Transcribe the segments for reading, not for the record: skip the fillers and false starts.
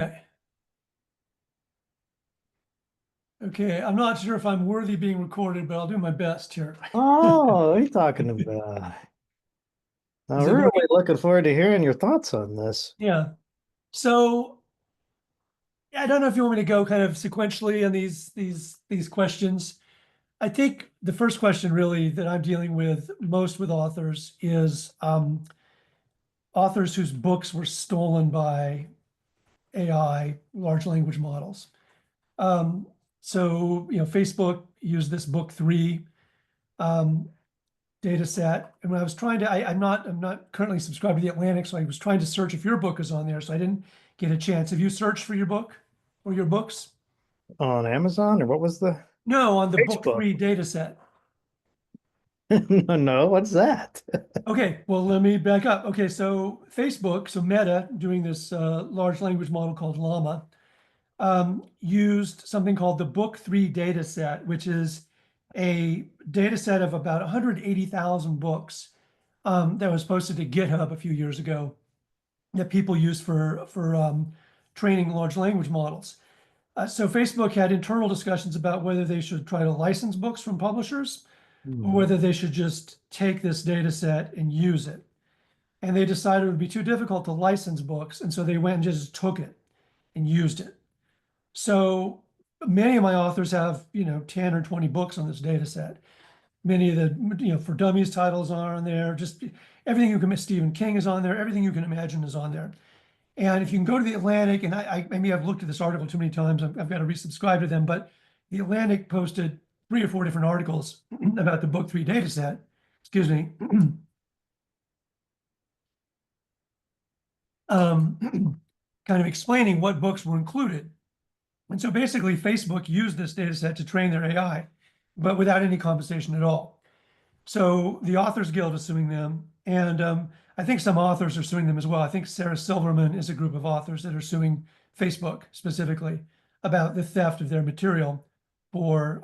Okay. Okay, I'm not sure if I'm worthy of being recorded, but I'll do my best here. Oh, what are you talking about? I'm Is it really working? looking forward to hearing your thoughts on this. Yeah. So I don't know if you want me to go kind of sequentially on these questions. I think the first question really that I'm dealing with most with authors is authors whose books were stolen by AI, large language models. Um, Facebook used this book three. Um, data set. And when I was trying to, I'm not currently subscribed to the Atlantic, so I was trying to search if your book is on there, so I didn't get a chance. Have you searched for your book or your books? On Amazon, or what was the No, on the book Facebook? three data set. No, no, what's that? Okay, well, let me back up. Okay, so Facebook, so Meta, doing this large language model called Llama, used something called the book three data set, which is a data set of about 180,000 books that was posted to GitHub a few years ago that people use for training large language models. So Facebook had internal discussions about whether they should try to license books from publishers or Hmm. whether they should just take this data set and use it. And they decided it would be too difficult to license books, and so they went and just took it and used it. So many of my authors have, 10 or 20 books on this data set. Many of the, for dummies titles are on there. Just everything you can, Stephen King is on there. Everything you can imagine is on there. And if you can go to the Atlantic, and I maybe I've looked at this article too many times, I've got to resubscribe to them, but the Atlantic posted 3 or 4 different articles about the book three data set, excuse me, kind of explaining what books were included. And so basically, Facebook used this data set to train their AI, but without any compensation at all. So the Authors Guild is suing them, and I think some authors are suing them as well. I think Sarah Silverman is a group of authors that are suing Facebook specifically about the theft of their material for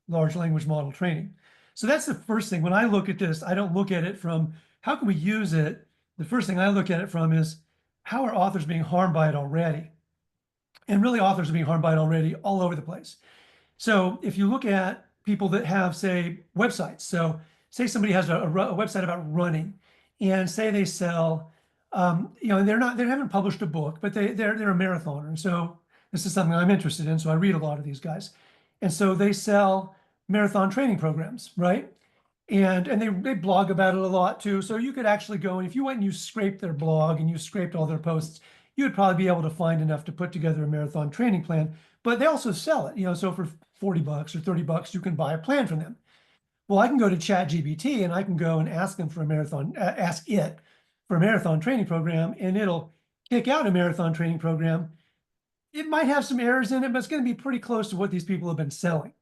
large language model training. So that's the first thing. When I look at this, I don't look at it from how can we use it. The first thing I look at it from is how are authors being harmed by it already? And really, authors are being harmed by it already all over the place. So if you look at people that have, say, websites, so say somebody has a website about running, and say they sell, and they haven't published a book, but they're a marathoner, and so this is something I'm interested in. So I read a lot of these guys, and so they sell marathon training programs, right? And they blog about it a lot too. So you could actually go, and if you went and you scraped their blog and you scraped all their posts, you would probably be able to find enough to put together a marathon training plan. But they also sell it, so for 40 bucks or 30 bucks, you can buy a plan from them. Well, I can go to ChatGPT and I can go and ask them for a marathon, ask it for a marathon training program, and it'll kick out a marathon training program. It might have some errors in it, but it's going to be pretty close to what these people have been selling.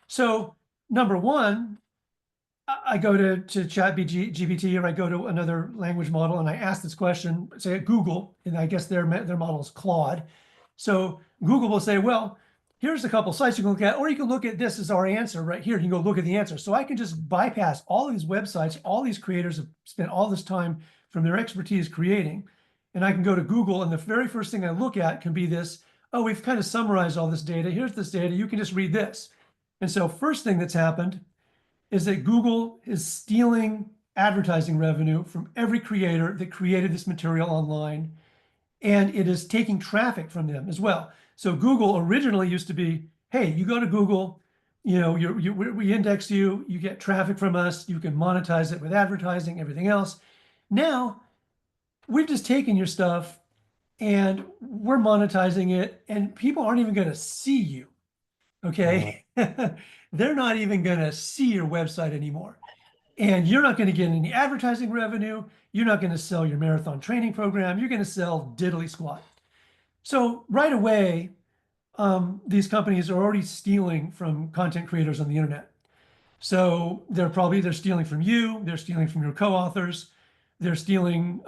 So, number one, I go to ChatGPT or I go to another language model and I ask this question, say at Google, and I guess their model is Claude. So Google will say, well, here's a couple sites you can look at, or you can look at this as our answer right here. You can go look at the answer. So I can just bypass all these websites. All these creators have spent all this time from their expertise creating. And I can go to Google, and the very first thing I look at can be this, oh, we've kind of summarized all this data. Here's this data. You can just read this. And so first thing that's happened is that Google is stealing advertising revenue from every creator that created this material online, and it is taking traffic from them as well. So Google originally used to be, hey, you go to Google, we index you, you get traffic from us, you can monetize it with advertising, everything else. Now we've just taken your stuff and we're monetizing it, and people aren't even going to see you. Uh, Okay. They're not even going to see your website anymore. And you're not going to get any advertising revenue. You're not going to sell your marathon training program. You're going to sell diddly squat. So right away, these companies are already stealing from content creators on the internet. So they're stealing from you. They're stealing from your co-authors. They're stealing,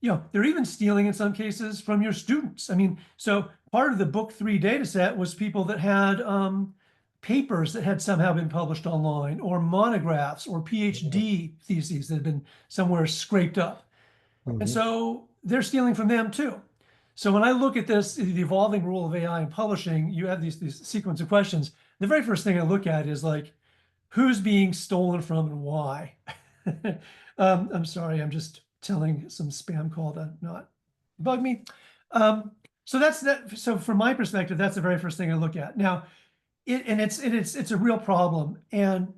they're even stealing in some cases from your students. I mean, so part of the book three data set was people that had papers that had somehow been published online, or monographs or PhD theses that had been somewhere scraped up. And mhm. so they're stealing from them too. So when I look at this, the evolving role of AI in publishing, you have these sequence of questions. The very first thing I look at is like, who's being stolen from and why? I'm sorry, I'm just telling some spam call to not bug me. So that's that. So from my perspective, that's the very first thing I look at. Now, it's a real problem. And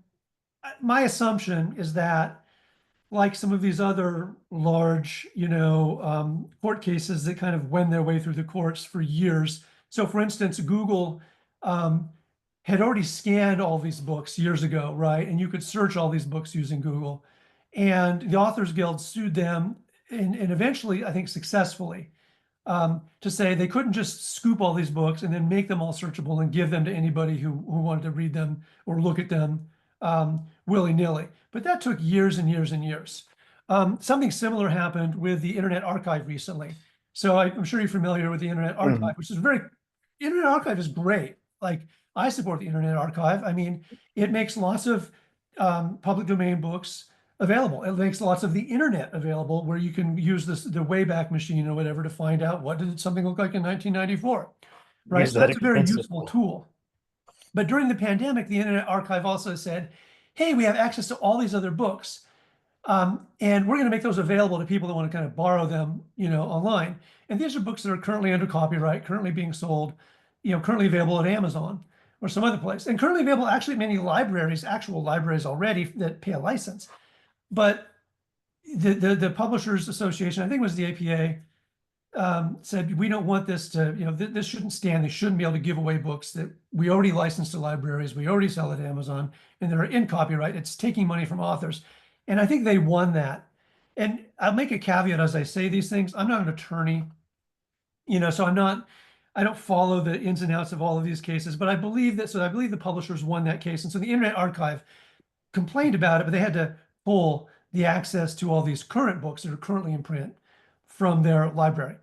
my assumption is that, like some of these other large, court cases that kind of wend their way through the courts for years. So, for instance, Google had already scanned all these books years ago, right? And you could search all these books using Google. And the Authors Guild sued them, and eventually, I think successfully, to say they couldn't just scoop all these books and then make them all searchable and give them to anybody who wanted to read them or look at them willy-nilly. But that took years and years and years. Something similar happened with the Internet Archive recently. So I'm sure you're familiar with the Internet Archive, which is Internet Archive is great. Like, I support the Internet Archive. I mean, it makes lots of public domain books available. It makes lots of the internet available where you can use the Wayback Machine or whatever to find out what did something look like in 1994, right? Is So that that's a very expensive? useful tool. But during the pandemic, the Internet Archive also said, hey, we have access to all these other books. And we're going to make those available to people that want to kind of borrow them, online. And these are books that are currently under copyright, currently being sold, currently available at Amazon or some other place, and currently available actually at many libraries, actual libraries already that pay a license. But the Publishers Association, I think it was the APA, said we don't want this to, this shouldn't stand. They shouldn't be able to give away books that we already license to libraries, we already sell at Amazon, and they're in copyright. It's taking money from authors. And I think they won that. And I'll make a caveat as I say these things. I'm not an attorney, so I don't follow the ins and outs of all of these cases, but I believe the publishers won that case. And so the Internet Archive complained about it, but they had to pull the access to all these current books that are currently in print from their library.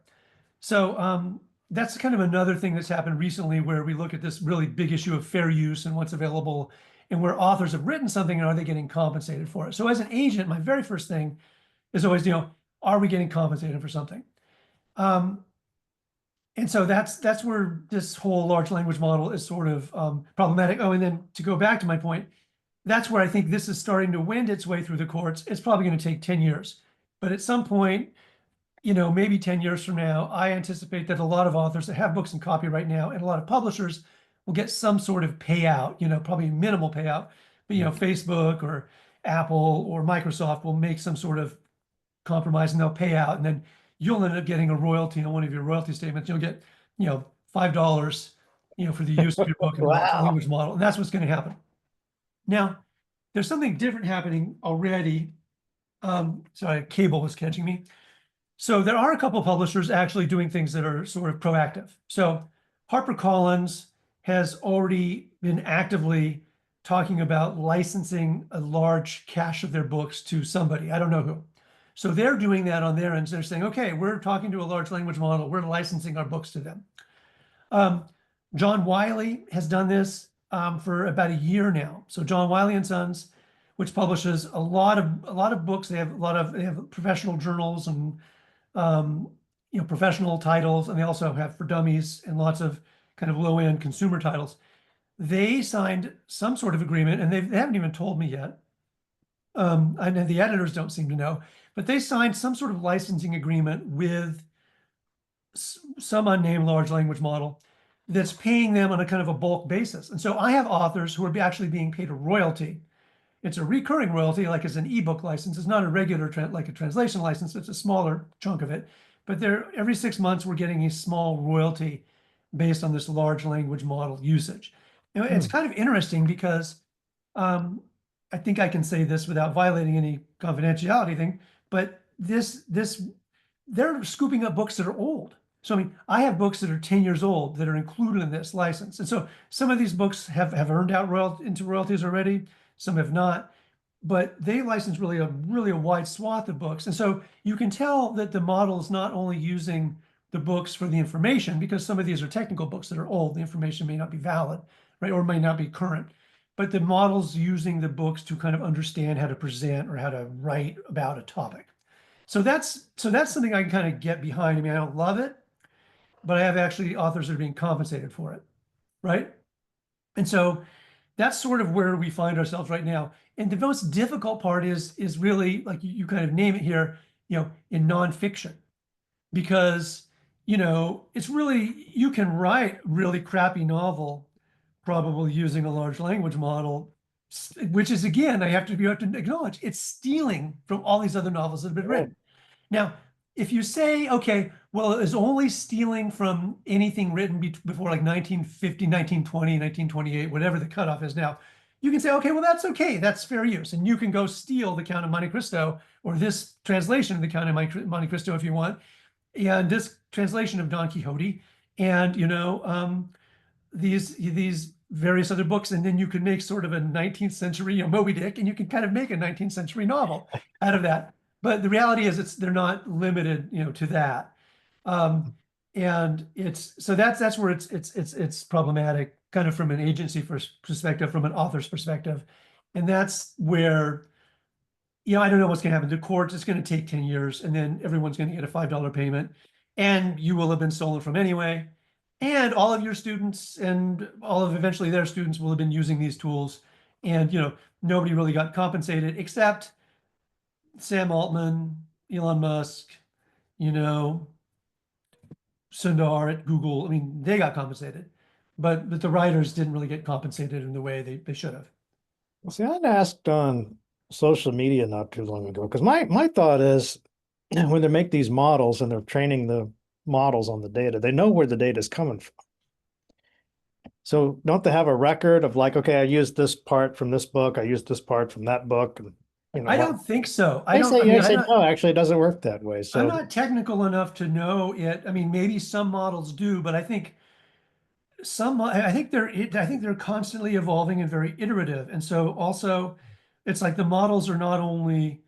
So that's kind of another thing that's happened recently where we look at this really big issue of fair use and what's available and where authors have written something and are they getting compensated for it? So as an agent, my very first thing is always, are we getting compensated for something? And so that's where this whole large language model is sort of problematic. Oh, and then to go back to my point, that's where I think this is starting to wend its way through the courts. It's probably going to take 10 years. But at some point, maybe 10 years from now, I anticipate that a lot of authors that have books in copyright now and a lot of publishers will get some sort of payout, probably minimal payout. But, Facebook or Apple or Microsoft will make some sort of compromise and they'll pay out. And then you'll end up getting a royalty on one of your royalty statements. You'll get, $5, for the use of your book in the large Wow. language model. And that's what's going to happen. Now, there's something different happening already. Sorry, cable was catching me. So there are a couple of publishers actually doing things that are sort of proactive. So HarperCollins has already been actively talking about licensing a large cache of their books to somebody. I don't know who. So they're doing that on their end. They're saying, okay, we're talking to a large language model. We're licensing our books to them. John Wiley has done this for about a year now. So John Wiley and Sons, which publishes a lot of books. They have professional journals and professional titles, and they also have for dummies and lots of kind of low-end consumer titles. They signed some sort of agreement, and they haven't even told me yet. I know the editors don't seem to know, but they signed some sort of licensing agreement with some unnamed large language model that's paying them on a kind of a bulk basis. And so I have authors who are actually being paid a royalty. It's a recurring royalty, like as an ebook license. It's not a regular like a translation license. It's a smaller chunk of it. But every 6 months, we're getting a small royalty based on this large language model usage. It's kind of interesting because I think I can say this without violating any confidentiality thing, but they're scooping up books that are old. So, I mean, I have books that are 10 years old that are included in this license. And so some of these books have earned out into royalties already. Some have not, but they license really a wide swath of books. And so you can tell that the model is not only using the books for the information, because some of these are technical books that are old, the information may not be valid, right, or may not be current, but the model's using the books to kind of understand how to present or how to write about a topic. So that's something I can kind of get behind. I mean, I don't love it, but I have actually authors that are being compensated for it, right? And so that's sort of where we find ourselves right now. And the most difficult part is really like you kind of name it here, in nonfiction, because it's really you can write really crappy novel probably using a large language model, which is again you have to acknowledge it's stealing from all these other novels that have been Right. written. Now, if you say, okay, well, it was only stealing from anything written before like 1950, 1920, 1928, whatever the cutoff is now, you can say, okay, well, that's okay. That's fair use. And you can go steal the Count of Monte Cristo or this translation of the Count of Monte Cristo if you want, and this translation of Don Quixote, and these various other books, and then you can make sort of a 19th century, Moby Dick, and you can kind of make a 19th century novel out of that. But the reality is, they're not limited, to that, and that's where it's problematic, kind of from an agency perspective, from an author's perspective, and that's where I don't know what's going to happen. The courts, it's going to take 10 years, and then everyone's going to get a $5 payment, and you will have been stolen from anyway. And all of your students and all of eventually their students will have been using these tools. And, nobody really got compensated except Sam Altman, Elon Musk, you know, Sundar at Google. I mean, they got compensated, but the writers didn't really get compensated in the way they should have. Well, see, I'd asked on social media not too long ago because my thought is when they make these models and they're training the models on the data, they know where the data is coming from. So don't they have a record of like, okay, I used this part from this book, I used this part from that book, and I what don't think so. I they don't, say I mean, yes, they no, actually it doesn't work that way. I'm So not technical enough to know it. I mean, maybe some models do, but I think I think they're constantly evolving and very iterative. And so also it's like the models are not only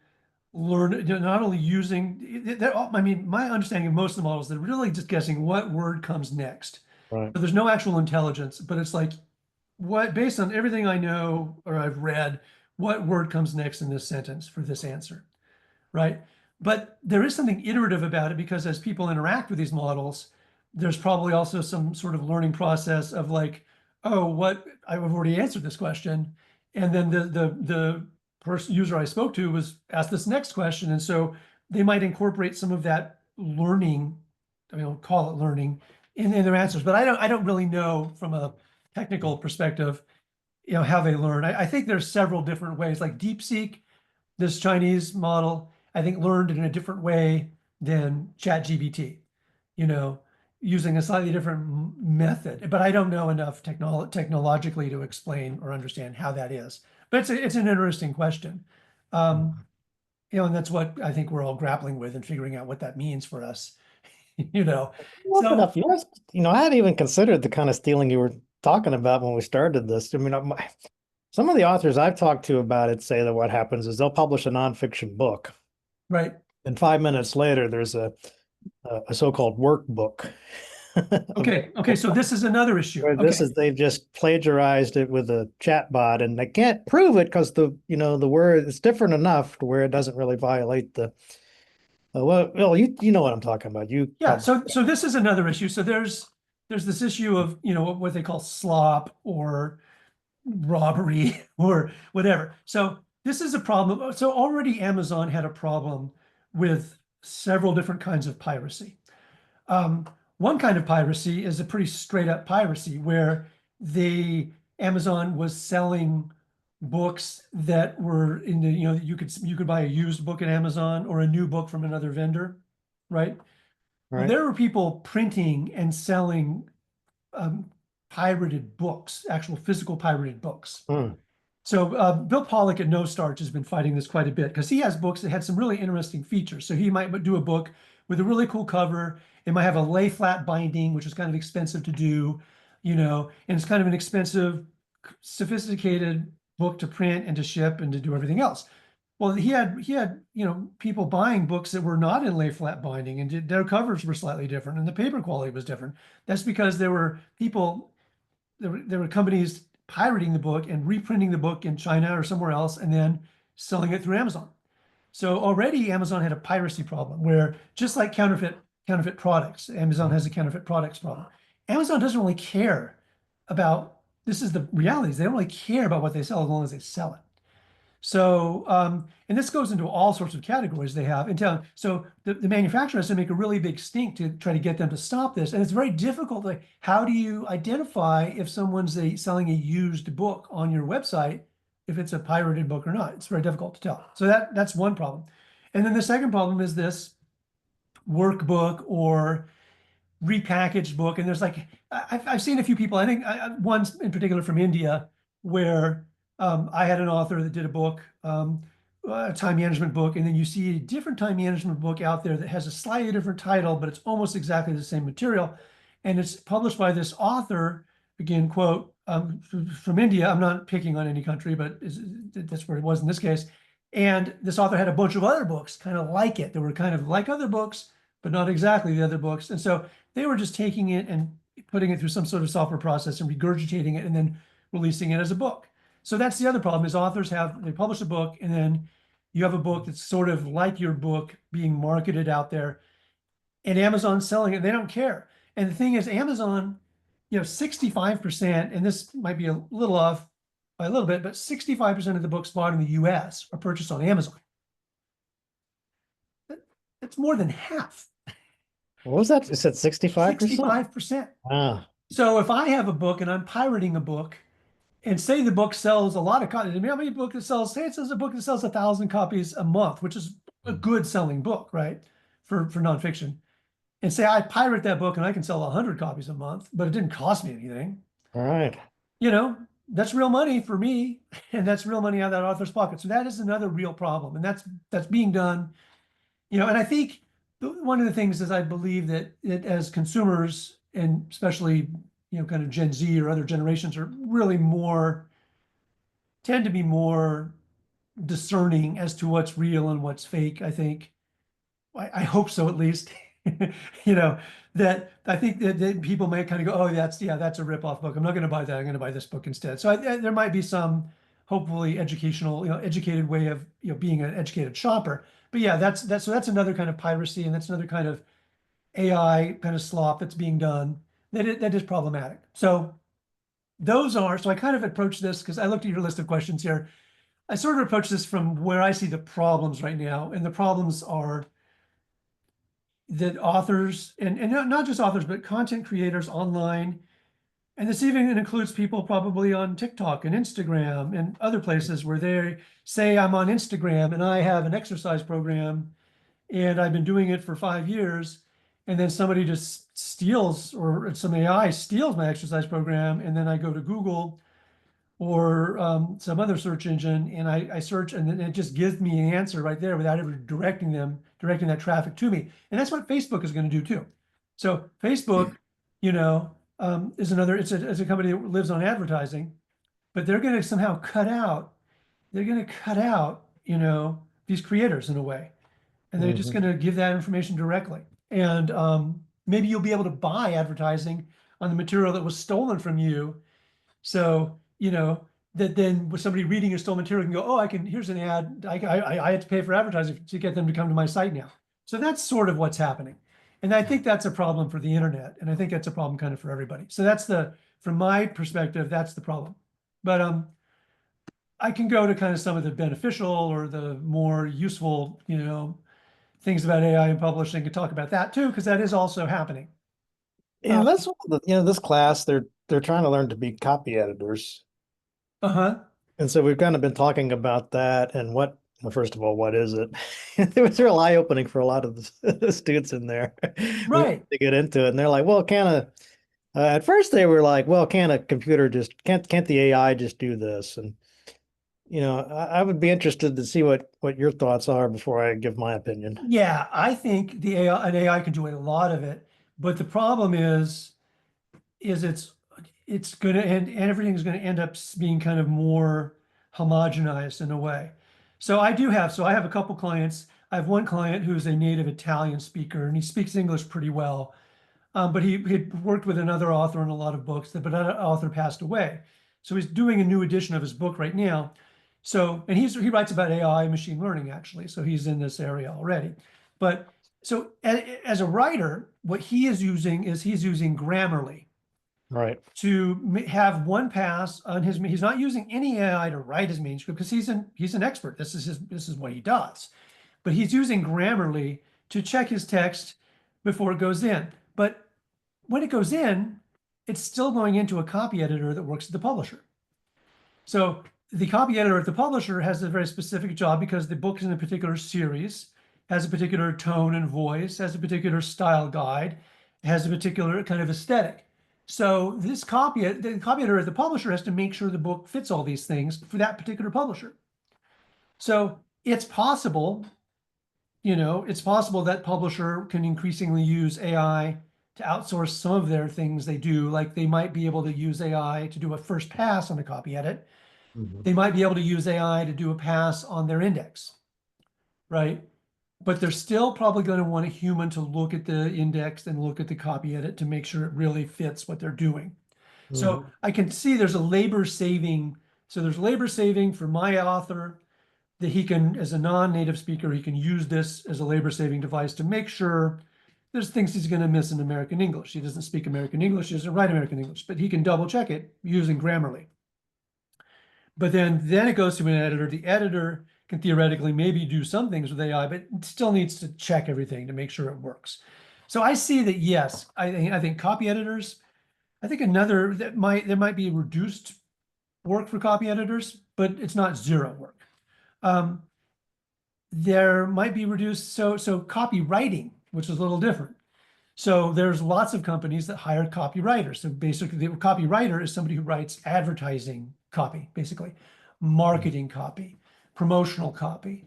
they're not only using, I mean, my understanding of most of the models, they're really just guessing what word comes next. right. So there's no actual intelligence, but it's like, based on everything I know or I've read, what word comes next in this sentence for this answer, right? But there is something iterative about it because as people interact with these models, there's probably also some sort of learning process of like, oh, what I've already answered this question, and then the person user I spoke to was asked this next question, and so they might incorporate some of that learning, I mean, I'll call it learning, in their answers. But I don't really know from a technical perspective, how they learn. I think there's several different ways, like DeepSeek, this Chinese model, I think learned in a different way than ChatGPT, you know, using a slightly different method. But I don't know enough technologically to explain or understand how that is. But it's an interesting question. Um, and that's what I think we're all grappling with and figuring out what that means for us, you know. Look it So up. Yes, I hadn't even considered the kind of stealing you were talking about when we started this. I mean, some of the authors I've talked to about it say that what happens is they'll publish a nonfiction book, right. and 5 minutes later, there's a so-called workbook. Okay. So this is another issue. Where this Okay. is they've just plagiarized it with a chat bot, and they can't prove it because the word is different enough to where it doesn't really violate the. Well, you know what I'm talking about. You Yeah, probably so this is another issue. So there's this issue of, what they call slop or robbery or whatever. So this is a problem. So already Amazon had a problem with several different kinds of piracy. Um, One kind of piracy is a pretty straight up piracy where the Amazon was selling books that were in the, you could buy a used book at Amazon or a new book from another vendor, right? Well, right. there were people printing and selling um, pirated books, actual physical pirated books. Hmm. So Bill Pollock at No Starch has been fighting this quite a bit because he has books that had some really interesting features. So he might do a book with a really cool cover. It might have a lay flat binding, which is kind of expensive to do, and it's kind of an expensive, sophisticated book to print and to ship and to do everything else. Well, he had people buying books that were not in lay flat binding, and their covers were slightly different, and the paper quality was different. That's because there were companies pirating the book and reprinting the book in China or somewhere else, and then selling it through Amazon. So already Amazon had a piracy problem where, just like counterfeit counterfeit products. Amazon has a counterfeit products problem. Amazon doesn't really care about, this is the reality, they don't really care about what they sell as long as they sell it. So, and this goes into all sorts of categories they have in town. So the manufacturer has to make a really big stink to try to get them to stop this. And it's very difficult. Like, how do you identify if someone's selling a used book on your website, if it's a pirated book or not? It's very difficult to tell. So that's one problem. And then the second problem is this workbook or repackaged book. And there's like, I've seen a few people, I think one in particular from India, where I had an author that did a book, a time management book, and then you see a different time management book out there that has a slightly different title, but it's almost exactly the same material. And it's published by this author, again, quote, from India. I'm not picking on any country, but that's where it was in this case. And this author had a bunch of other books kind of like it. They were kind of like other books, but not exactly the other books. And so they were just taking it and putting it through some sort of software process and regurgitating it and then releasing it as a book. So that's the other problem is authors they publish a book and then you have a book that's sort of like your book being marketed out there and Amazon's selling it. They don't care. And the thing is Amazon, 65%, and this might be a little off by a little bit, but 65% of the books bought in the US are purchased on Amazon. That's more than half. What was that? It said 65%? 65%. Ah, So if I have a book and I'm pirating a book, and say the book sells a lot of copies, I mean, how many book that sells? Say it says a book that sells 1,000 copies a month, which is a good selling book, right? For nonfiction. And say I pirate that book and I can sell 100 copies a month, but it didn't cost me anything. all right. That's real money for me, and that's real money out of that author's pocket. So that is another real problem, and that's being done. And I think one of the things is I believe that as consumers, and especially kind of Gen Z or other generations, are really tend to be more discerning as to what's real and what's fake. I think I hope so, at least. That I think that people might kind of go, oh, that's a ripoff book. I'm not going to buy that. I'm going to buy this book instead. So there might be some hopefully educational, educated way of being an educated shopper. But yeah, that's another kind of piracy, and that's another kind of AI kind of slop that's being done that is problematic. So I kind of approached this because I looked at your list of questions here. I sort of approach this from where I see the problems right now, and the problems are that authors and not just authors, but content creators online, and this even includes people probably on TikTok and Instagram and other places where they say, I'm on Instagram and I have an exercise program and I've been doing it for 5 years, and then somebody just steals, or some AI steals my exercise program, and then I go to Google or some other search engine, and I search, and then it just gives me an answer right there without ever directing that traffic to me. And that's what Facebook is going to do too. So Facebook, is another. It's a company that lives on advertising, but they're going to somehow cut out. They're going to cut out, these creators in a way, and they're just going to give that information directly. And maybe you'll be able to buy advertising on the material that was stolen from you. So, that then with somebody reading your stolen material can go, oh, here's an ad. I have to pay for advertising to get them to come to my site now. So that's sort of what's happening. And I think that's a problem for the internet. And I think that's a problem kind of for everybody. So from my perspective, that's the problem. But I can go to kind of some of the beneficial or the more useful, things about AI and publishing and talk about that too, because that is also happening. Yeah, that's one of this class, they're trying to learn to be copy editors. Uh-huh. And so we've kind of been talking about that and well, first of all, what is it? It was real eye-opening for a lot of the students in there. Right. To get into it. And they're like, well, at first they were like, well, can't a computer can't the AI just do this? And I would be interested to see what your thoughts are before I give my opinion. Yeah, I think an AI can do a lot of it, but the problem is it's going to end, and everything's going to end up being kind of more homogenized in a way. So I have a couple clients. I have one client who's a native Italian speaker, and he speaks English pretty well. But he had worked with another author on a lot of books, but that author passed away. So he's doing a new edition of his book right now. So, and he writes about AI and machine learning, actually. So he's in this area already. But So as a writer, what he is using is he's using Grammarly Right. to have one pass on his. He's not using any AI to write his manuscript because he's an expert. This is what he does. But he's using Grammarly to check his text before it goes in. But when it goes in, it's still going into a copy editor that works at the publisher. So the copy editor at the publisher has a very specific job because the book is in a particular series, has a particular tone and voice, has a particular style guide, has a particular kind of aesthetic. So the copy editor at the publisher has to make sure the book fits all these things for that particular publisher. So it's possible, it's possible that publisher can increasingly use AI to outsource some of their things they do. Like they might be able to use AI to do a first pass on a copy edit. Mhm. They might be able to use AI to do a pass on their index, right? But they're still probably going to want a human to look at the index and look at the copy edit to make sure it really fits what they're doing. So Mhm. I can see there's a labor saving. So there's labor saving for my author that he can, as a non-native speaker, he can use this as a labor saving device to make sure there's things he's going to miss in American English. He doesn't speak American English, he doesn't write American English, but he can double check it using Grammarly. But then it goes to an editor. The editor can theoretically maybe do some things with AI, but it still needs to check everything to make sure it works. So I see that, yes, I think copy editors. I think another there might be reduced work for copy editors, but it's not zero work. Um, there might be reduced so copywriting, which is a little different. So there's lots of companies that hire copywriters. So basically, the copywriter is somebody who writes advertising copy, basically, marketing copy, promotional copy.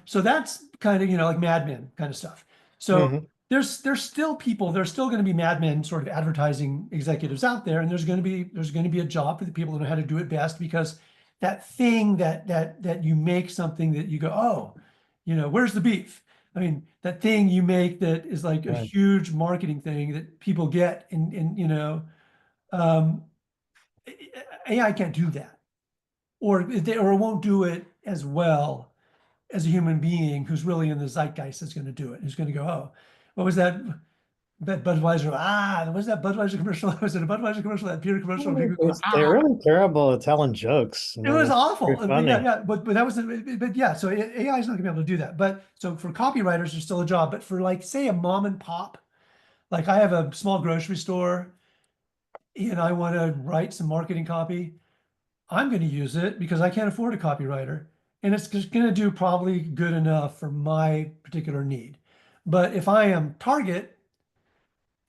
So that's kind of, like Mad Men kind of stuff. So Mhm. there's still people, there's still going to be Mad Men sort of advertising executives out there, and there's going to be a job for the people who know how to do it best, because that thing that you make something that you go, oh, where's the beef? I mean, that thing you make that is like a Right. huge marketing thing that people get, and um, AI can't do that, or it won't do it as well as a human being who's really in the zeitgeist is going to do it. Who's going to go, oh, what was that Budweiser? What was that Budweiser commercial? Was it a Budweiser commercial? That beer commercial? People go, They're ah. really terrible at telling jokes. I It mean, was it's awful. very But yeah, funny. yeah. But that was, but yeah. So AI is not gonna be able to do that. But so for copywriters, there's still a job. But for, like, say, a mom and pop, like I have a small grocery store and I want to write some marketing copy, I'm going to use it because I can't afford a copywriter, and it's just going to do probably good enough for my particular need. But if I am Target,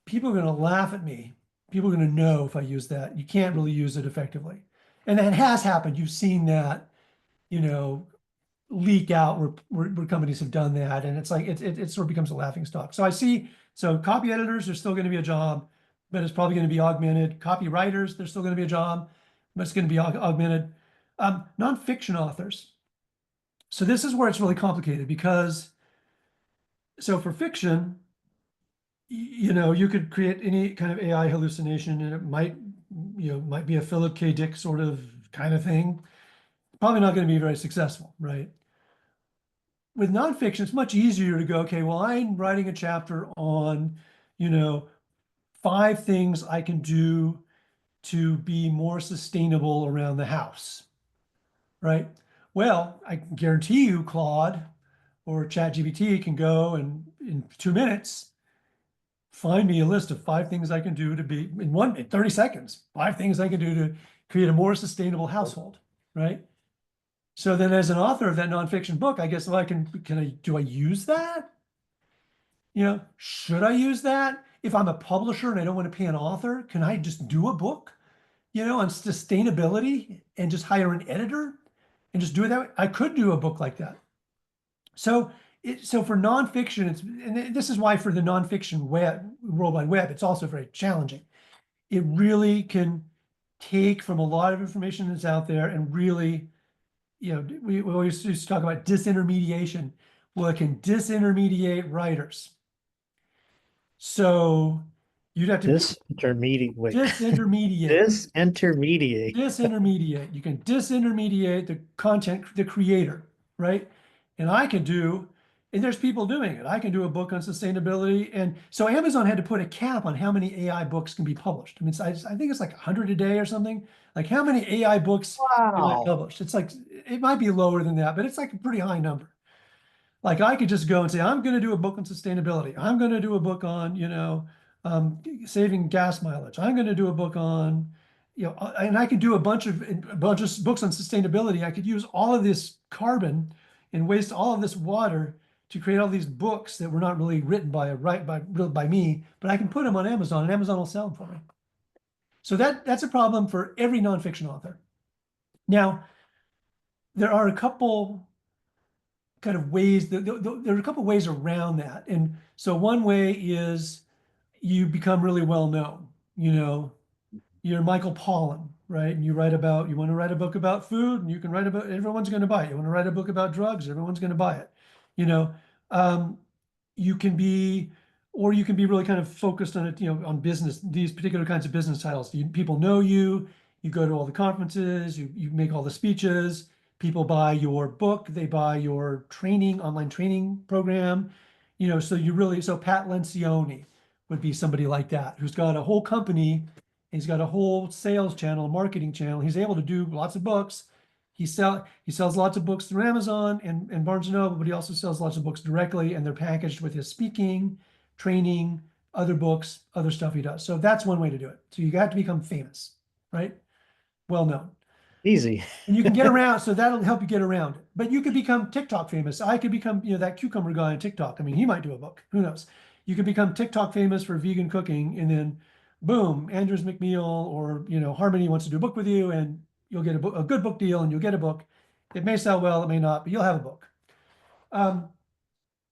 people are going to laugh at me. People are going to know if I use that. You can't really use it effectively. And that has happened. You've seen that, you know, leak out where companies have done that, and it's like it sort of becomes a laughing stock. So I see. So copy editors, there's still going to be a job, but it's probably going to be augmented. Copywriters, there's still going to be a job, but it's going to be augmented. Nonfiction authors. So this is where it's really complicated, because so for fiction, you could create any kind of AI hallucination, and it might be a Philip K. Dick sort of kind of thing. Probably not going to be very successful, right? With nonfiction, it's much easier to go, okay, well, I'm writing a chapter on, you know, 5 things I can do to be more sustainable around the house, right? Well, I can guarantee you, Claude or ChatGPT can go and in 2 minutes find me a list of 5 things I can do to be in 30 seconds, 5 things I can do to create a more sustainable household, right? So then, as an author of that nonfiction book, I guess, well, do I use that? Should I use that? If I'm a publisher and I don't want to pay an author, can I just do a book, on sustainability and just hire an editor and just do it that way? I could do a book like that. So for nonfiction, and this is why for the nonfiction World Wide Web, it's also very challenging. It really can take from a lot of information that's out there and really, we always used to talk about disintermediation. Well, it can disintermediate writers. So you'd have to Disintermediate. Wait. disintermediate, Disintermediate. disintermediate. You can disintermediate the content, the creator, right? And I can do And there's people doing it. I can do a book on sustainability. And so Amazon had to put a cap on how many AI books can be published. I mean, I think it's like 100 a day or something. Like how many AI books can I Wow. publish? It's like, it might be lower than that, but it's like a pretty high number. Like I could just go and say, I'm going to do a book on sustainability. I'm going to do a book on, saving gas mileage. I'm going to do a book on, and I could do a bunch of books on sustainability. I could use all of this carbon and waste all of this water to create all these books that were not really written by me, but I can put them on Amazon and Amazon will sell them for me. So that's a problem for every nonfiction author. Now, there are a couple kind of ways there are a couple ways around that. And so one way is you become really well known. You're Michael Pollan, right? And you want to write a book about food, and you can write about, everyone's going to buy it. You want to write a book about drugs, everyone's going to buy it. You know, um, you can be, or you can be really kind of focused on it, on business, these particular kinds of business titles. People know you go to all the conferences, you make all the speeches, people buy your book, they buy your online training program. So Pat Lencioni would be somebody like that, who's got a whole company. He's got a whole sales channel, marketing channel. He's able to do lots of books. He sells lots of books through Amazon and Barnes and Noble, but he also sells lots of books directly, and they're packaged with his speaking, training, other books, other stuff he does. So that's one way to do it. So you got to become famous, right? Well known. Easy. And you can get around, so that'll help you get around it. But you could become TikTok famous. I could become, that cucumber guy on TikTok. I mean, he might do a book. Who knows? You could become TikTok famous for vegan cooking, and then boom, Andrews McMeal or Harmony wants to do a book with you, and you'll get a good book deal, and you'll get a book. It may sell well, it may not, but you'll have a book.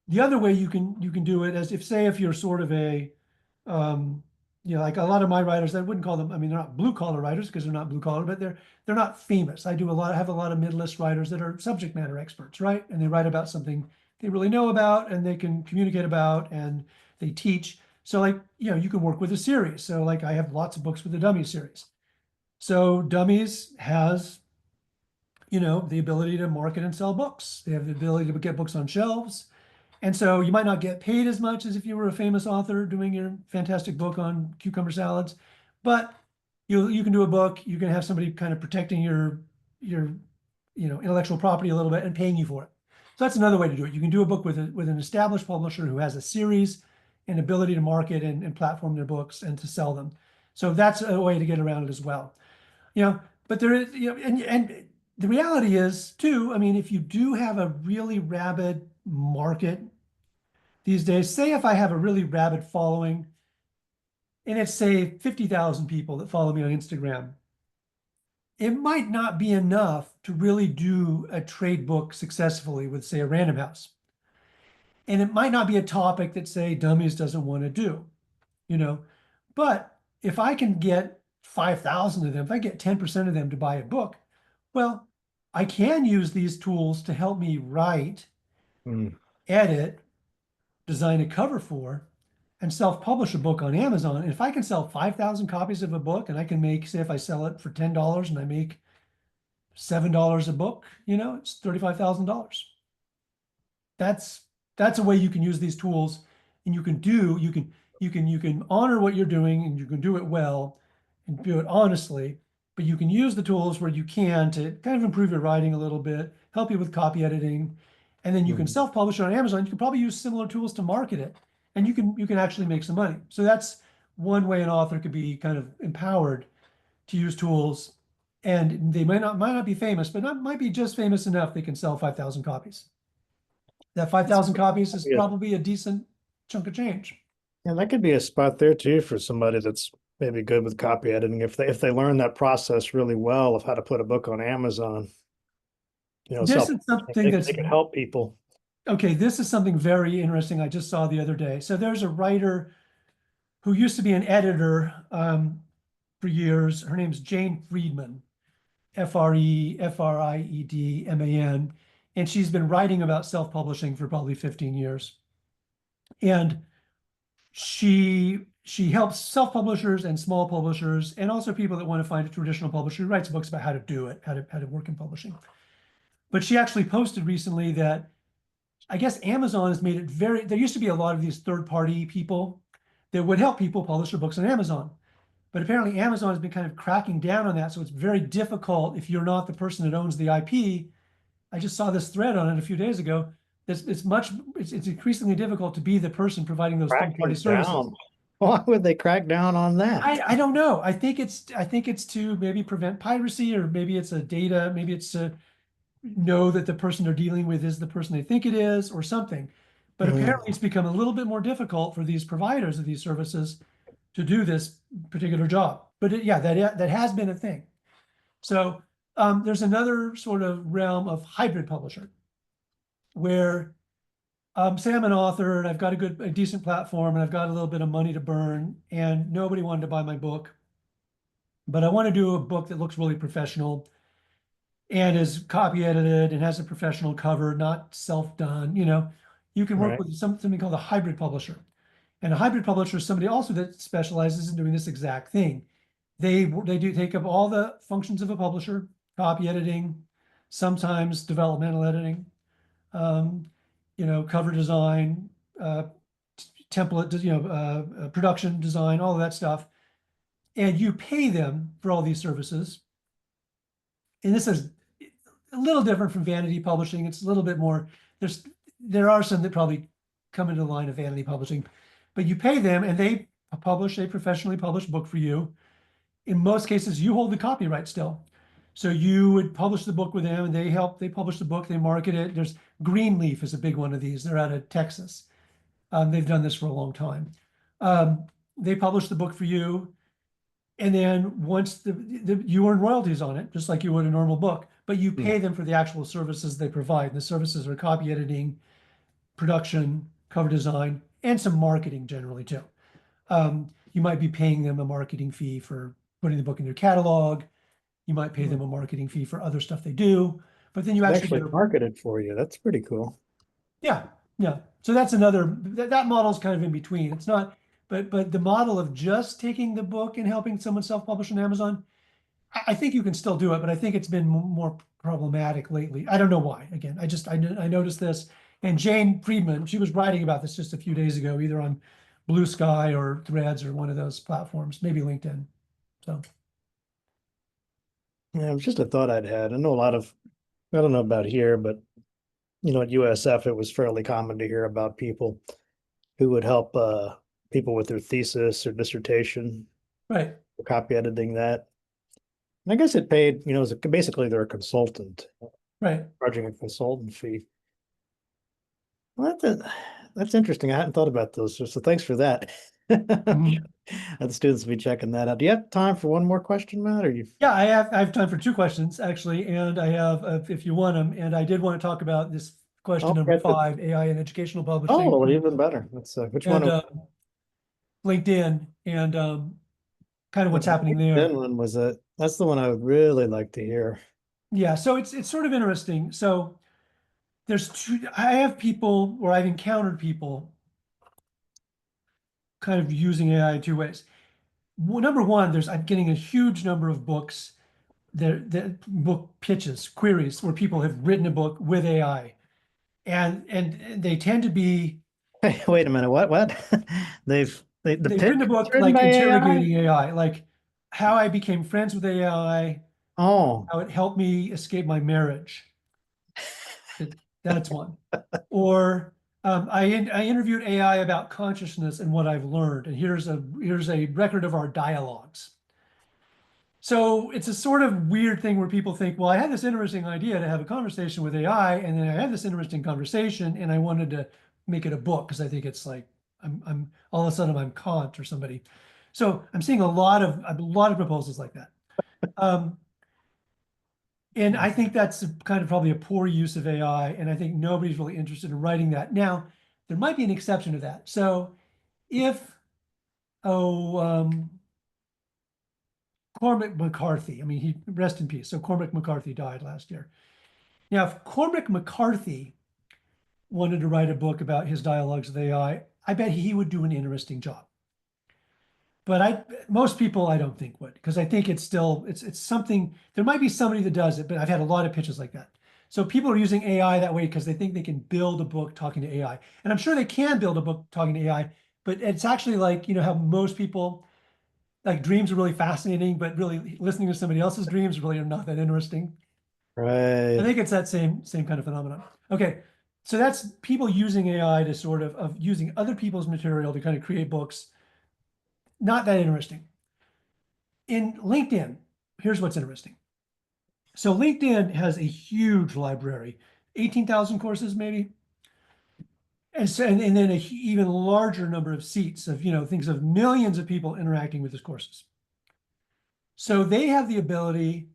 The other way you can do it, as if you're sort of um, like a lot of my writers, I wouldn't call them, I mean, they're not blue collar writers because they're not blue collar, but they're not famous. I have a lot of mid-list writers that are subject matter experts, right? And they write about something they really know about and they can communicate about and they teach. So like, you can work with a series. So like I have lots of books with the Dummies series. So Dummies has, the ability to market and sell books. They have the ability to get books on shelves. And so you might not get paid as much as if you were a famous author doing your fantastic book on cucumber salads, but you can do a book, you can have somebody kind of protecting your intellectual property a little bit and paying you for it. So that's another way to do it. You can do a book with an established publisher who has a series and ability to market and platform their books and to sell them. So that's a way to get around it as well. But there is, and the reality is too, I mean, if you do have a really rabid market these days, say if I have a really rabid following and it's say 50,000 people that follow me on Instagram, it might not be enough to really do a trade book successfully with say a Random House. And it might not be a topic that say Dummies doesn't want to do, you know, but if I can get 5,000 of them, if I get 10% of them to buy a book, well, I can use these tools to help me write, edit, design a cover for, and self-publish a book on Amazon. And if I can sell 5,000 copies of a book and I can make, say if I sell it for $10 and I make $7 a book, it's $35,000. That's a way you can use these tools, and you can honor what you're doing and you can do it well and do it honestly, but you can use the tools where you can to kind of improve your writing a little bit, help you with copy editing, and then you can self-publish it on Amazon. You can probably use similar tools to market it, and you can actually make some money. So that's one way an author could be kind of empowered to use tools, and they might not be famous, but might be just famous enough they can sell 5,000 copies. That 5,000 copies is Yeah. probably a decent chunk of change. And that could be a spot there too for somebody that's maybe good with copy editing. If they learn that process really well of how to put a book on Amazon, This is something they could help people. okay, this is something very interesting I just saw the other day. So there's a writer who used to be an editor for years. Her name's Jane Friedman, Friedman, and she's been writing about self-publishing for probably 15 years. And she helps self-publishers and small publishers, and also people that want to find a traditional publisher who writes books about how to do it, how to work in publishing. But she actually posted recently that I guess Amazon has made it very, there used to be a lot of these third-party people that would help people publish their books on Amazon. But apparently Amazon has been kind of cracking down on that. So it's very difficult if you're not the person that owns the IP. I just saw this thread on it a few days ago. It's increasingly difficult to be the person providing those third-party Cracking services. down. Why would they crack down on that? I don't know. I think it's to maybe prevent piracy, or maybe it's a data, maybe it's to know that the person they're dealing with is the person they think it is, or something. But Mm, apparently it's become a little bit more difficult for these providers of these services to do this particular job. But yeah, that has been a thing. So there's another sort of realm of hybrid publisher where say I'm an author and I've got a decent platform and I've got a little bit of money to burn and nobody wanted to buy my book, but I want to do a book that looks really professional and is copy edited and has a professional cover, not self-done. You can work right. with something called a hybrid publisher. And a hybrid publisher is somebody also that specializes in doing this exact thing. They do take up all the functions of a publisher, copy editing, sometimes developmental editing, um, cover design, template, production design, all of that stuff. And you pay them for all these services. And this is a little different from vanity publishing. It's a little bit more, there are some that probably come into the line of vanity publishing, but you pay them and they publish a professionally published book for you. In most cases, you hold the copyright still. So you would publish the book with them and they publish the book, they market it. There's Greenleaf is a big one of these. They're out of Texas. They've done this for a long time. They publish the book for you. And then once you earn royalties on it, just like you would a normal book, but you Mm. pay them for the actual services they provide. And the services are copy editing, production, cover design, and some marketing generally too. You might be paying them a marketing fee for putting the book in your catalog. You might pay them a marketing fee for other stuff they do, but then you They actually get actually a, marketed for you. That's pretty cool. yeah, yeah. So that's another, that model is kind of in between. It's not, but the model of just taking the book and helping someone self-publish on Amazon, I think you can still do it, but I think it's been more problematic lately. I don't know why. Again, I noticed this, and Jane Friedman, she was writing about this just a few days ago, either on Blue Sky or Threads or one of those platforms, maybe LinkedIn. So Yeah, it was just a thought I'd had. I know a lot of, I don't know about here, but at USF, it was fairly common to hear about people who would help people with their thesis or dissertation, right, copy editing that. And I guess it paid, basically they're a consultant, right. charging a consultant fee. Well, that's interesting. I hadn't thought about those. So thanks for that. Mhm. The students will be checking that out. Do you have time for one more question, Matt? Or you? Yeah, I have time for two questions actually, and I have if you want them, and I did want to talk about this question Oh, number right. 5, AI and educational publishing, Oh, well, even better. That's which one? and LinkedIn, and kind of The what's happening LinkedIn there. one was a. That's the one I would really like to hear. Yeah, so it's sort of interesting. So I have people, or I've encountered people kind of using AI in two ways. Number one, I'm getting a huge number of books, that book pitches, queries where people have written a book with AI, and they tend to be Hey, wait a minute. What? The they've pitch written a was book written like by AI? interrogating AI, like how I became friends with AI, Oh, how it helped me escape my marriage. That's one. Or I interviewed AI about consciousness and what I've learned, and here's a record of our dialogues. So it's a sort of weird thing where people think, well, I had this interesting idea to have a conversation with AI, and then I had this interesting conversation, and I wanted to make it a book because I think it's like I'm all of a sudden I'm Kant or somebody. So I'm seeing a lot of proposals like that. Um, and I think that's kind of probably a poor use of AI, and I think nobody's really interested in writing that. Now, there might be an exception to that. So if, oh, Cormac McCarthy, I mean, he rest in peace. So Cormac McCarthy died last year. Now, if Cormac McCarthy wanted to write a book about his dialogues with I bet he would do an interesting job. But most people I don't think would, because I think it's something, there might be somebody that does it, but I've had a lot of pitches like that. So people are using AI that way because they think they can build a book talking to AI. And I'm sure they can build a book talking to AI, but it's actually like, how most people like dreams are really fascinating, but really listening to somebody else's dreams really are not that interesting. I Right. think it's that same kind of phenomenon. Okay, so that's people using AI to sort of using other people's material to kind of create books. Not that interesting. In LinkedIn, here's what's interesting. So LinkedIn has a huge library, 18,000 courses maybe, and so and then a even larger number of seats of things of millions of people interacting with these courses. So they have the ability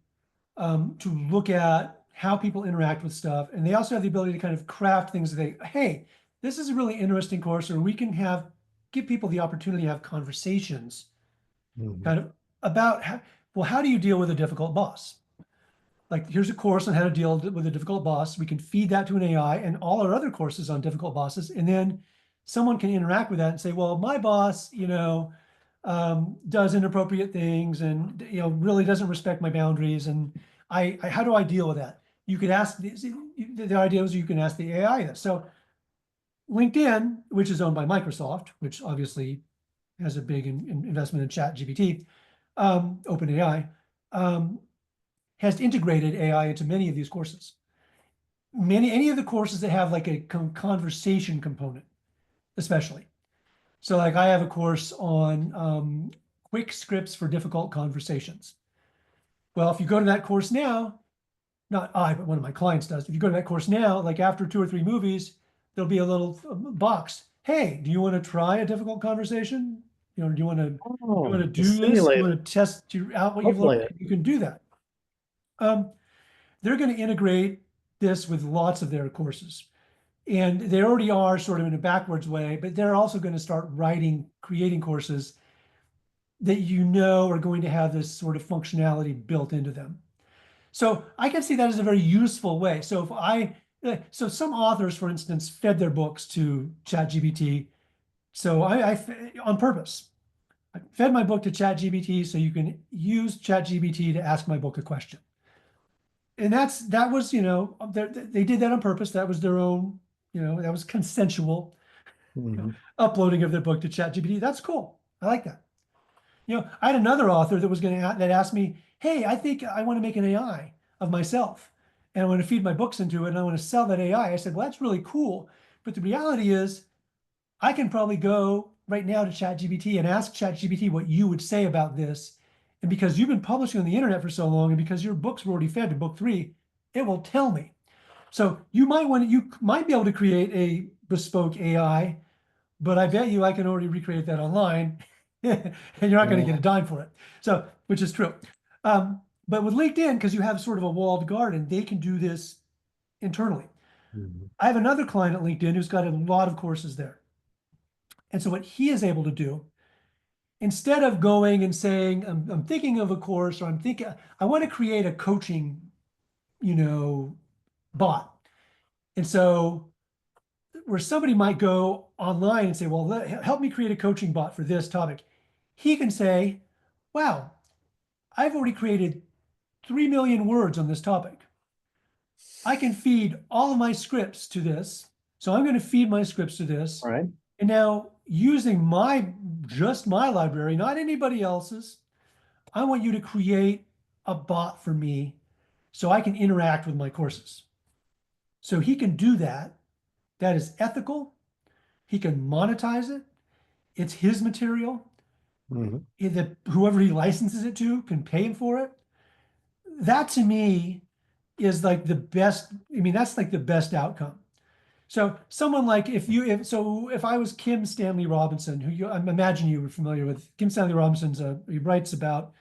to look at how people interact with stuff. And they also have the ability to kind of craft things that hey, this is a really interesting course, or we can give people the opportunity to have conversations Mhm. kind of about how do you deal with a difficult boss? Like, here's a course on how to deal with a difficult boss. We can feed that to an AI and all our other courses on difficult bosses. And then someone can interact with that and say, well, my boss, does inappropriate things and really doesn't respect my boundaries. And how do I deal with that? You could ask the idea was you can ask the AI this. So LinkedIn, which is owned by Microsoft, which obviously has a big investment in Chat GPT, OpenAI, um, has integrated AI into many of these courses. Any of the courses that have like a conversation component, especially. So like I have a course on quick scripts for difficult conversations. Well, if you go to that course now, not I, but one of my clients does. If you go to that course now, like after 2 or 3 movies, there'll be a little box. Hey, do you want to try a difficult conversation? Do you want to Oh, to do this? Do you simulate it. want to test out what you've learned? Hopefully it. You can do that. Um, they're going to integrate this with lots of their courses. And they already are sort of in a backwards way, but they're also going to start creating courses that are going to have this sort of functionality built into them. So I can see that as a very useful way. So some authors, for instance, fed their books to ChatGPT. So on purpose, I fed my book to ChatGPT so you can use ChatGPT to ask my book a question. And that was, they did that on purpose. That was their own, that was consensual Mhm. uploading of their book to ChatGPT. That's cool. I like that. I had another author that asked me, "Hey, I think I want to make an AI of myself, and I want to feed my books into it, and I want to sell that AI." I said, "Well, that's really cool, but the reality is, I can probably go right now to ChatGPT and ask ChatGPT what you would say about this, and because you've been publishing on the internet for so long, and because your books were already fed to book 3, it will tell me. So you might be able to create a bespoke AI, but I bet you I can already recreate that online, and you're not going to Yeah. get a dime for it." So, which is true. But with LinkedIn, because you have sort of a walled garden, they can do this internally. Mhm. I have another client at LinkedIn who's got a lot of courses there. And so what he is able to do, instead of going and saying, I'm thinking of a course, or I want to create a coaching, you know, bot. And so where somebody might go online and say, well, help me create a coaching bot for this topic. He can say, wow, I've already created 3 million words on this topic. I can feed all of my scripts to this. So I'm going to feed my scripts to this. All right. And now using just my library, not anybody else's, I want you to create a bot for me so I can interact with my courses. So he can do that. That is ethical. He can monetize it. It's his material. Mhm. Whoever he licenses it to can pay him for it. That to me is like the best. I mean, that's like the best outcome. So someone like if I was Kim Stanley Robinson, I imagine you were familiar with Kim Stanley Robinson's, he writes about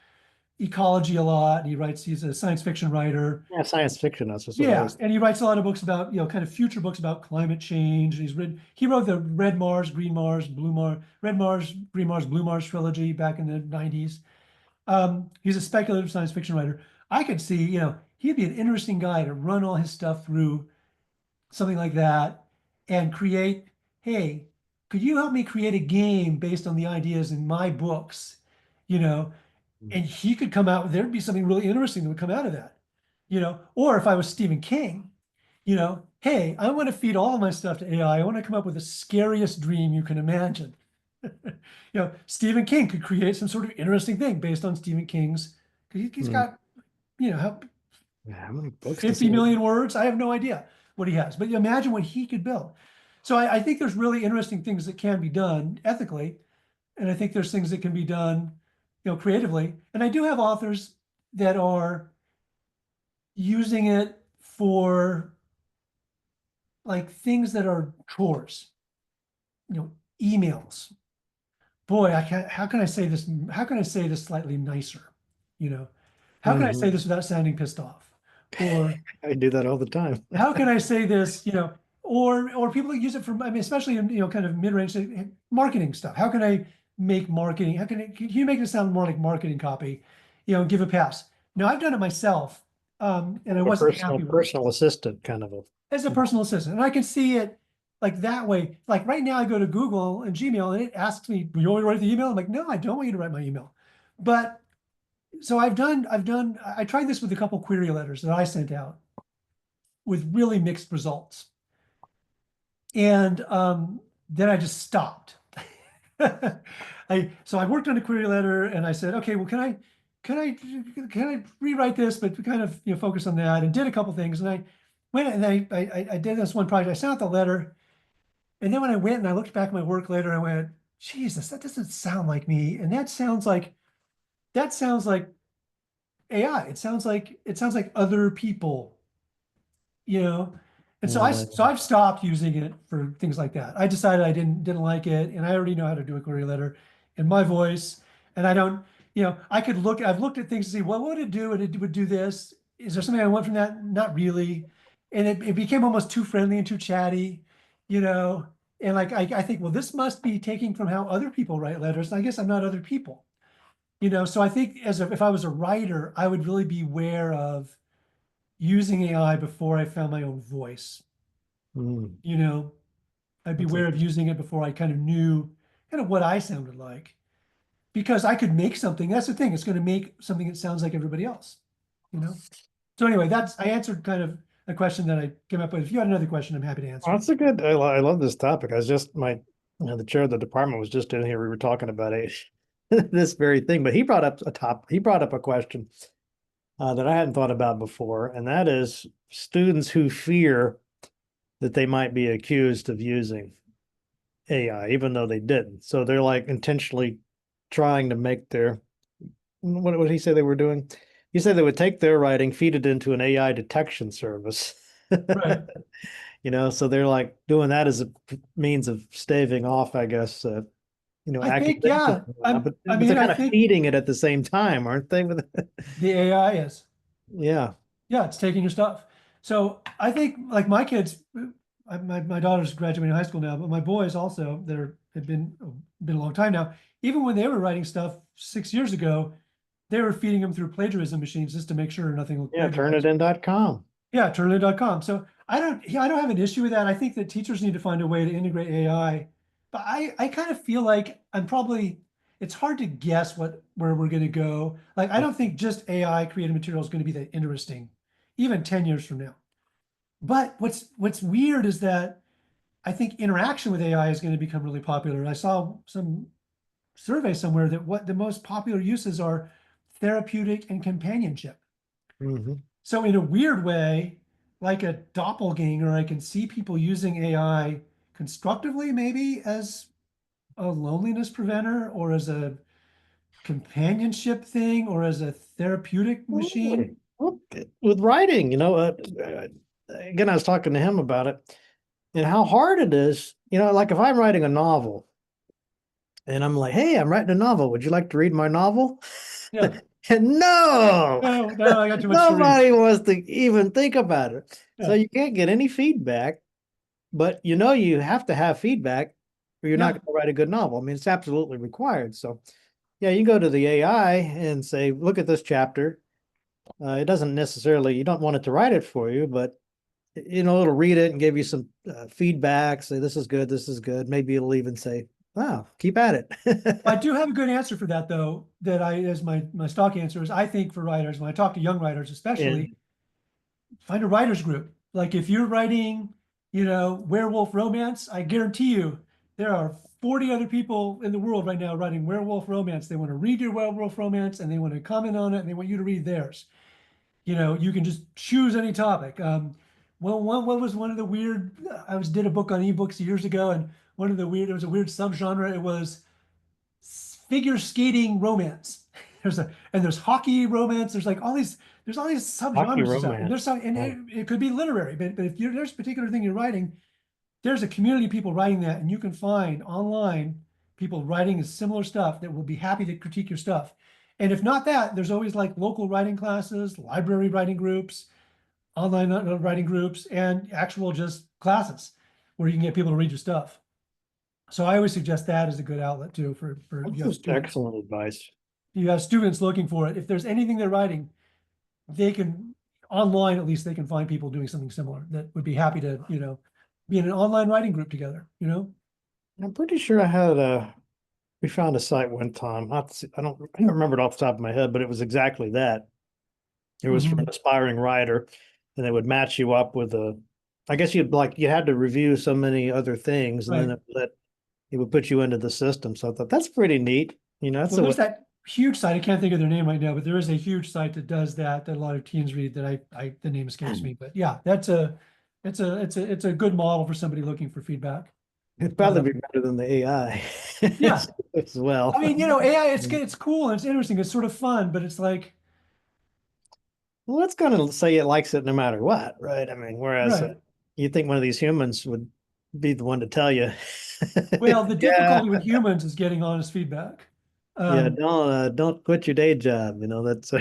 ecology a lot. He's a science fiction writer. Yeah, science fiction. That's just what I Yeah, was. and he writes a lot of books about, kind of future books about climate change. And he wrote the Red Mars, Green Mars, Blue Mars, Red Mars, Green Mars, Blue Mars trilogy back in the 90s. He's a speculative science fiction writer. I could see, he'd be an interesting guy to run all his stuff through something like that and create, hey, could you help me create a game based on the ideas in my books? You know, and he could come out, there'd be something really interesting that would come out of that. Or if I was Stephen King, You know, hey, I want to feed all of my stuff to AI. I want to come up with the scariest dream you can imagine. You know, Stephen King could create some sort of interesting thing based on Stephen King's. He's Mm. got, you know, how How many books does 50 he have? million words. I have no idea what he has, but you imagine what he could build. So I think there's really interesting things that can be done ethically, and I think there's things that can be done, you know, creatively. And I do have authors that are using it for like things that are chores, you know, emails. Boy, I can't, how can I say this? How can I say this slightly nicer? You know, how can I say Mhm. this without sounding pissed off? Or I do that all the time. how can I say this, you know, or people use it for, I mean, especially in, you know, kind of mid-range marketing stuff. How can I make marketing? Can you make it sound more like marketing copy, you know, give a pass? No, I've done it myself. And I A wasn't happy with it personal assistant kind of a. as a personal assistant. And I can see it like that way. Like right now I go to Google and Gmail and it asks me, you want me to write the email? I'm like, no, I don't want you to write my email. But so I tried this with a couple query letters that I sent out with really mixed results. And then I just stopped. So I worked on a query letter and I said, okay, well, can I can I rewrite this, but kind of, you know, focus on that, and did a couple things. And I went and I did this one project. I sent out the letter, and then when I went and I looked back at my work later, I went, Jesus, that doesn't sound like me, and that sounds like AI. It sounds like other people, you know. And so I've stopped using it for things like that. I decided I didn't like it, and I already know how to do a query letter in my voice. And I don't, you know, I've looked at things to see, well, what would it do? And it would do this. Is there something I want from that? Not really. And it became almost too friendly and too chatty, you know. And like I think, well, this must be taking from how other people write letters. And I guess I'm not other people, you know. So I think if I was a writer, I would really be aware of using AI before I found my own voice. Mm, You know, I'd be that's aware of interesting. using it before I kind of knew kind of what I sounded like. Because I could make something. That's the thing. It's going to make something that sounds like everybody else. You know. So anyway, I answered kind of a question that I came up with. If you had another question, I'm happy to answer it. That's a good. I love this topic. I was just the chair of the department was just in here. We were talking about this very thing, but he brought up a question that I hadn't thought about before, and that is students who fear that they might be accused of using AI, even though they didn't. So they're like intentionally trying to make their what did he say they were doing? He said they would take their writing, feed it into an AI detection service. Right. So they're like doing that as a means of staving off, I guess, I think, accusations, yeah. I but they're mean, I kind of think feeding it at the same time, aren't they? the AI is. Yeah. Yeah, it's taking your stuff. So I think like my kids, my daughter's graduating high school now, but my boys also that have been a long time now. Even when they were writing stuff 6 years ago, they were feeding them through plagiarism machines just to make sure nothing looked Yeah, plagiarized. turnitin.com. Yeah, Turnitin.com. So I don't have an issue with that. I think that teachers need to find a way to integrate AI. But I kind of feel like it's hard to guess where we're going to go. Like I don't think just AI created material is going to be that interesting, even 10 years from now. But what's weird is that I think interaction with AI is going to become really popular. I saw some survey somewhere that what the most popular uses are therapeutic and companionship. Hmm. So in a weird way, like a doppelganger, I can see people using AI constructively, maybe as a loneliness preventer or as a companionship thing or as a therapeutic machine. Well, with writing, again, I was talking to him about it and how hard it is. Like if I'm writing a novel and I'm like, hey, I'm writing a novel. Would you like to read my novel? Yeah. And no, No, no, I got too much to read. nobody wants to even think about it. So Yeah. you can't get any feedback, but you have to have feedback or you're not Yeah. going to write a good novel. I mean, it's absolutely required. So yeah, you go to the AI and say, look at this chapter. It doesn't necessarily, you don't want it to write it for you, but it'll read it and give you some feedback, say, this is good, this is good. Maybe it'll even say, wow, keep at I it. do have a good answer for that though, that as my stock answer is I think for writers, when I talk to young writers especially, And find a writers group. Like if you're writing, werewolf romance, I guarantee you there are 40 other people in the world right now writing werewolf romance. They want to read your werewolf romance and they want to comment on it and they want you to read theirs. You can just choose any topic. Well, what was one of the weird? Did a book on ebooks years ago, and one of the weird. It was a weird subgenre. It was figure skating romance. There's hockey romance. There's all these Hockey subgenres of stuff, and romance. there's some, and Oh, it could be literary, but if there's a particular thing you're writing, there's a community of people writing that, and you can find online people writing similar stuff that will be happy to critique your stuff. And if not that, there's always like local writing classes, library writing groups, online writing groups, and actual just classes where you can get people to read your stuff. So I always suggest that as a good outlet too for that's you have just students. excellent advice. You have students looking for it. If there's anything they're writing, they can online at least they can find people doing something similar that would be happy to, be in an online writing group together. I'm pretty sure we found a site one time. I don't remember it off the top of my head, but it was exactly that. It was for an Mhm. aspiring writer, and they would match you up with I guess you had to review so many other things, and then Right. it would put you into the system. So I thought that's pretty neat. That's Well, a way. there's that huge site. I can't think of their name right now, but there is a huge site that does that a lot of teens read that the name escapes me. But yeah, it's a good model for somebody looking for feedback. It'd But probably be better than the AI yeah, as well. I mean, AI, it's cool and it's interesting. It's sort of fun, but it's like, Well, it's going to say it likes it no matter what, right? I mean, whereas right. you think one of these humans would be the one to tell you, Well, the yeah, difficulty with humans is getting honest feedback. yeah, Um, don't quit your day job. That's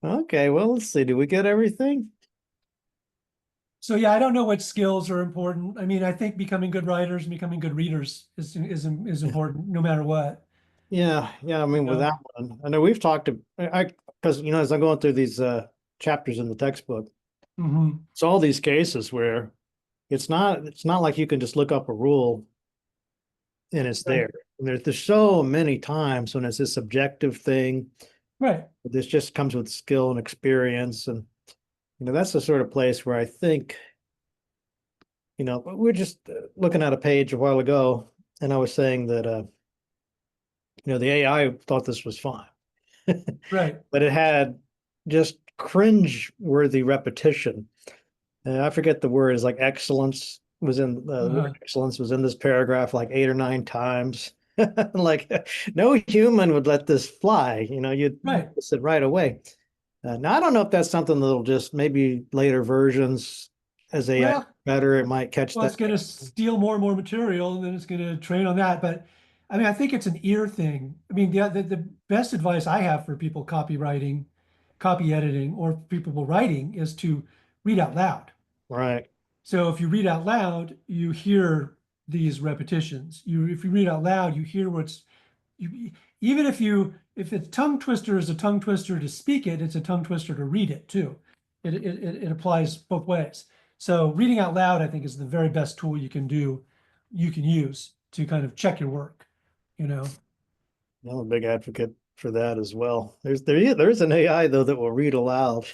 okay. Well, let's see. Do we get everything? so yeah, I don't know what skills are important. I mean, I think becoming good writers and becoming good readers is important no matter what, Yeah, yeah. I you mean, with know. that one, I know we've talked to because as I'm going through these chapters in the textbook, Hmm. it's all these cases where it's not like you can just look up a rule and it's Right. there. And there's so many times when it's this subjective thing. Right. This just comes with skill and experience, and that's the sort of place where I think we're just looking at a page a while ago, and I was saying that the AI thought this was fine, Right. but it had just cringe-worthy repetition. I forget the word. Is like excellence was in the word Uh-huh. excellence was in this paragraph like 8 or 9 times. Like no human would let this fly. You'd Right. notice it right away. Now I don't know if that's something that'll just maybe later versions as AI Well, better, it might catch well, it's that. going to steal more and more material, and then it's going to train on that. But I mean, I think it's an ear thing. I mean, the best advice I have for people copywriting, copy editing, or people writing is to read out loud. Right. So if you read out loud, you hear these repetitions. If you read out loud, you hear even if a tongue twister is a tongue twister to speak it, it's a tongue twister to read it too. It applies both ways. So reading out loud, I think, is the very best tool you can use to kind of check your work, you know. I'm a big advocate for that as well. There is an AI though that will read aloud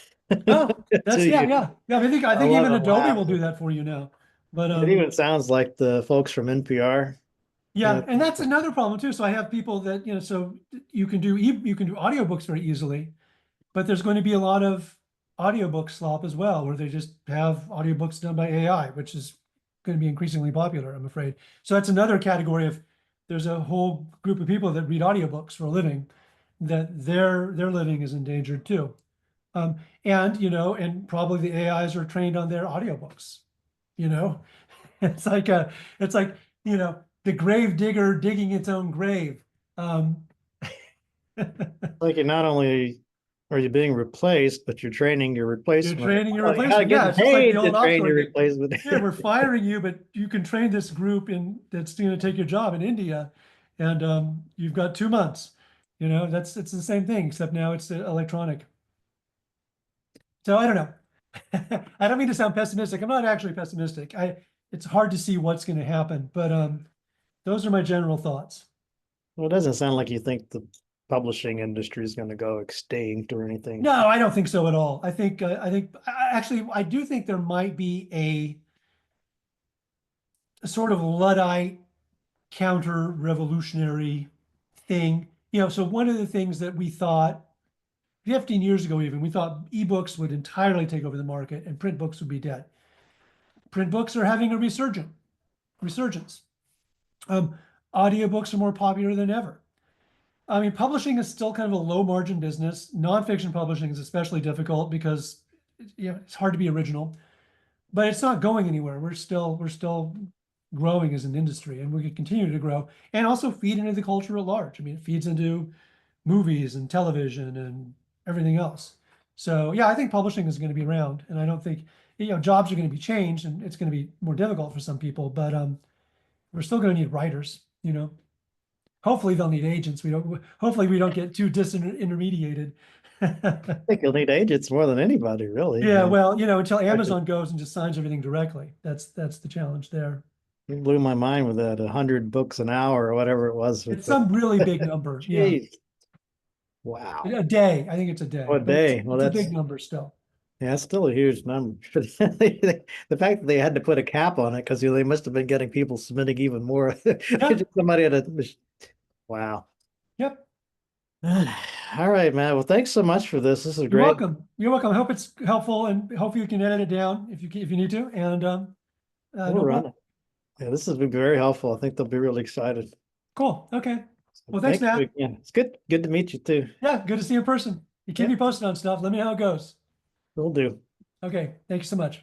Oh, to that's yeah, you. yeah. Yeah, I I think love even and Adobe laugh. will do that for you now. But It even sounds like the folks from NPR. Uh, yeah, and that's another problem too. So I have people that, so you can do audiobooks very easily, but there's going to be a lot of audiobook slop as well, where they just have audiobooks done by AI, which is going to be increasingly popular, I'm afraid. So that's another category of there's a whole group of people that read audiobooks for a living that their living is endangered too. And probably the AIs are trained on their audiobooks, you know. It's like it's like, the grave digger digging its own grave. Um, like you're not only are you being replaced, but you're training your You're replacement. training your Oh, you gotta replacement. get Yeah, it's just like the paid to old ops train story. your replacement. Yeah, we're firing you, but you can train this group that's going to take your job in India, and you've got 2 months. It's the same thing, except now it's electronic. So I don't know. I don't mean to sound pessimistic. I'm not actually pessimistic. It's hard to see what's going to happen, but those are my general thoughts. Well, it doesn't sound like you think the publishing industry is going to go extinct or anything. No, I don't think so at all. Actually, I do think there might be a sort of Luddite counter-revolutionary thing. So one of the things that we thought 15 years ago, even, we thought ebooks would entirely take over the market and print books would be dead. Print books are having a resurgence. Um, Audiobooks are more popular than ever. I mean, publishing is still kind of a low margin business. Nonfiction publishing is especially difficult because it's hard to be original, but it's not going anywhere. We're still growing as an industry, and we can continue to grow and also feed into the culture at large. I mean, it feeds into movies and television and everything else. So yeah, I think publishing is going to be around, and I don't think jobs are going to be changed, and it's going to be more difficult for some people, but we're still going to need writers. Hopefully they'll need agents. Hopefully we don't get too disintermediated. I think you'll need agents more than anybody, really. Yeah, well, until Amazon goes and just signs everything directly. That's the challenge there. It blew my mind with that 100 books an hour or whatever it was. It's some really big number. Yeah. Jeez. Wow. A day. I think it's a day. What But it's day? Well, a that's big number still. yeah, it's still a huge number. The fact that they had to put a cap on it because they must have been getting people submitting even more. Yeah. Somebody had a wow. Yep. All right, man. Well, thanks so much for this. This is You're great. welcome. You're welcome. I hope it's helpful, and hopefully you can edit it down if you need to. And no We'll run problem. it. Yeah, this has been very helpful. I think they'll be really excited. Cool. Okay. So Well, thanks, thank you Matt. again. It's good to meet you too. Yeah, good to see you in person. You keep Yeah. me posted on stuff. Let me know how it goes. Will do. Okay. Thank you so much.